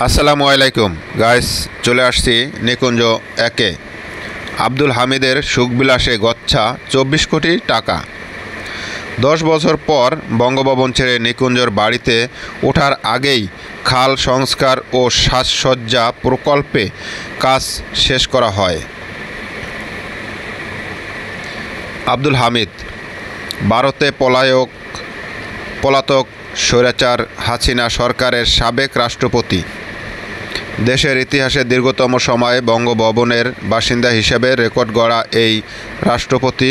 আসসালামু আলাইকুম গাইস, চলে আসছি নিকুঞ্জ একে। আব্দুল হামিদের সুখবিলাসে গচ্ছা 24 কোটি টাকা। 10 বছর পর বঙ্গভবন ছেড়ে নিকুঞ্জর বাড়িতে ওঠার আগেই খাল সংস্কার ও সাজসজ্জা প্রকল্পে কাজ শেষ করা হয়। আব্দুল হামিদ ভারতে পলাতক স্বৈরাচার হাসিনা সরকারের সাবেক রাষ্ট্রপতি। দেশের ইতিহাসে দীর্ঘতম সময়ে বঙ্গভবনের বাসিন্দা হিসেবে রেকর্ড গড়া এই রাষ্ট্রপতি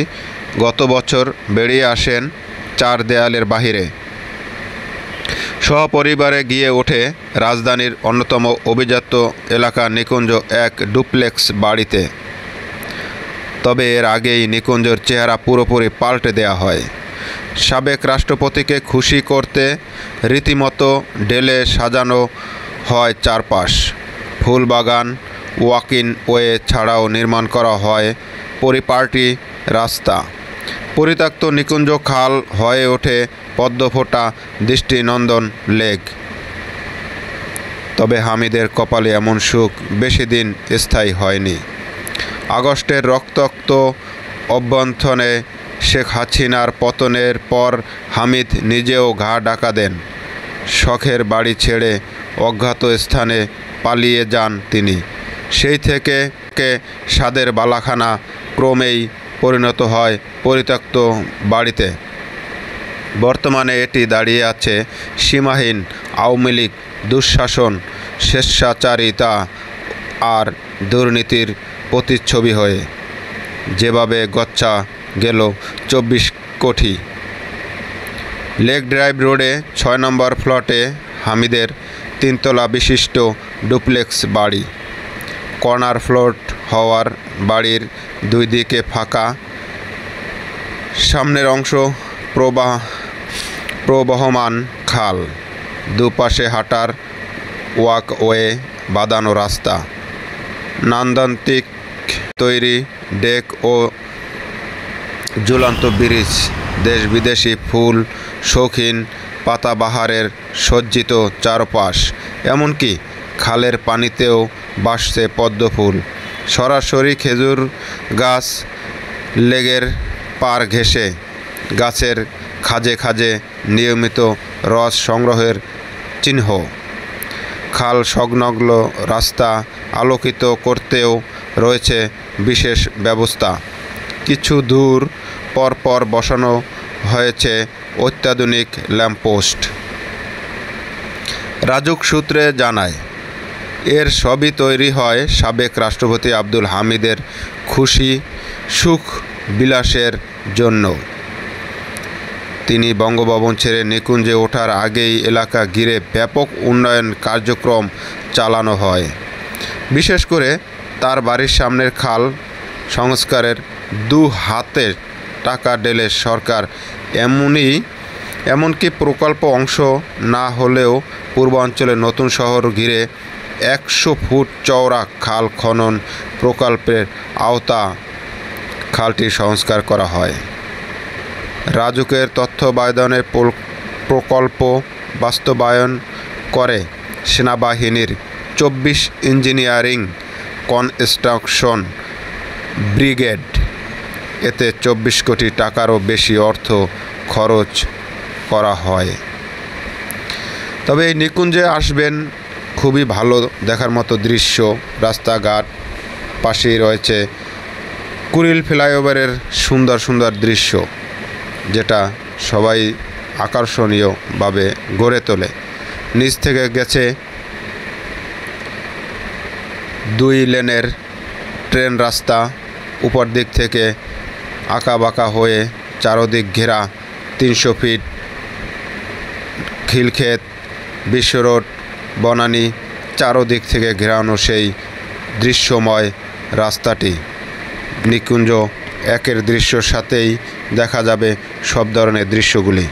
গত বছর বেরিয়ে আসেন 4 দেয়ালের বাহিরে। সপরিবারে গিয়ে ওঠে রাজধানীর অন্যতম অভিজাত এলাকা নিকুঞ্জ এক ডুপ্লেক্স বাড়িতে। তবে এর আগেই নিকুঞ্জর চেহারা পুরোপুরি পাল্টে দেওয়া হয়। সাবেক রাষ্ট্রপতিকে খুশি করতে রীতিমতো ঢেলে সাজানো হয় চারপাশ। ফুলবাগান, ওয়াকিং ওয়ে ছাড়াও নির্মাণ করা হয় পরিপাটি রাস্তা। পরিত্যক্ত নিকুঞ্জ খাল হয়ে ওঠে পদ্মফোঁটা দৃষ্টিনন্দন লেক। তবে হামিদের কপালে এমন সুখ বেশি দিন স্থায়ী হয়নি। আগস্টের রক্তাক্ত অভ্যন্থনে শেখ হাসিনার পতনের পর হামিদ নিজেও ঘা ঢাকা দেন। শখের বাড়ি ছেড়ে অজ্ঞাত স্থানে পালিয়ে যান তিনি। সেই থেকে স্বাদের বালাখানা ক্রমেই পরিণত হয় পরিত্যক্ত বাড়িতে। বর্তমানে এটি দাঁড়িয়ে আছে সীমাহীন আওয়ামী লীগ দুঃশাসন, স্বেচ্ছাচারিতা আর দুর্নীতির প্রতিচ্ছবি হয়ে। যেভাবে গচ্ছা গেল 24 কোটি। লেক ড্রাইভ রোডে 6 নম্বর ফ্ল্যাটে হামিদের 3 তলা বিশিষ্ট ডুপ্লেক্স বাড়ি। কর্নার ফ্লোর হওয়ার বাড়ির 2 দিকে ফাঁকা। সামনের অংশ প্রবহমান খাল, দুপাশে হাঁটার ওয়াকওয়ে, বাঁধানো রাস্তা, নান্দনিক তৈরি ডেক ও ঝুলন্ত ব্রিজ। দেশ বিদেশি ফুল শৌখিন পাতাবাহারের সজ্জিত চারপাশ। এমনকি খালের পানিতেও ভাসছে পদ্ম ফুল। সরাসরি খেজুর গাছ, লেগের পার ঘেঁষে গাছের খাজে খাজে নিয়মিত রস সংগ্রহের চিহ্ন। খাল সংলগ্ন রাস্তা আলোকিত করতেও রয়েছে বিশেষ ব্যবস্থা। কিছু দূর পরপর বসানো হয়েছে অত্যাধুনিক ল্যাম্পপোস্ট। রাজুক সূত্রে জানায়, এর সবই তৈরি হয় সাবেক রাষ্ট্রপতি আব্দুল হামিদের খুশি সুখ বিলাসের জন্য। তিনি বঙ্গভবন ছেড়ে নিকুঞ্জে ওঠার আগেই এলাকা ঘিরে ব্যাপক উন্নয়ন কার্যক্রম চালানো হয়। বিশেষ করে তার বাড়ির সামনের খাল সংস্কারের 2 হাতে টাকা ঢেলে সরকার। এমনকি প্রকল্প অংশ না হলেও পূর্বাঞ্চলে নতুন শহর ঘিরে 100 ফুট চওড়া খাল খনন প্রকল্পের আওতা খালটি সংস্কার করা হয়। রাজুকের তত্ত্বাবধানে প্রকল্প বাস্তবায়ন করে সেনাবাহিনীর 24 ইঞ্জিনিয়ারিং কনস্ট্রাকশন ব্রিগেড। এতে 24 কোটি টাকারও বেশি অর্থ খরচ করা হয়। তবে এই নিকুঞ্জে আসবেন, খুবই ভালো দেখার মতো দৃশ্য। রাস্তাঘাট পাশেই রয়েছে কুড়িল ফ্লাইওভারের সুন্দর সুন্দর দৃশ্য, যেটা সবাই আকর্ষণীয়ভাবে গড়ে তোলে। নিচ থেকে গেছে 2 লেনের ট্রেন রাস্তা। উপর দিক থেকে আঁকাবাঁকা হয়ে চারদিক ঘেরা 300 ফিট খিলক্ষেত, বিশ্ব রোড, বনানী, চারদিক থেকে ঘেরানো সেই দৃশ্যময় রাস্তাটি। নিকুঞ্জ একের দৃশ্যর সাথেই দেখা যাবে সব ধরনের দৃশ্যগুলি।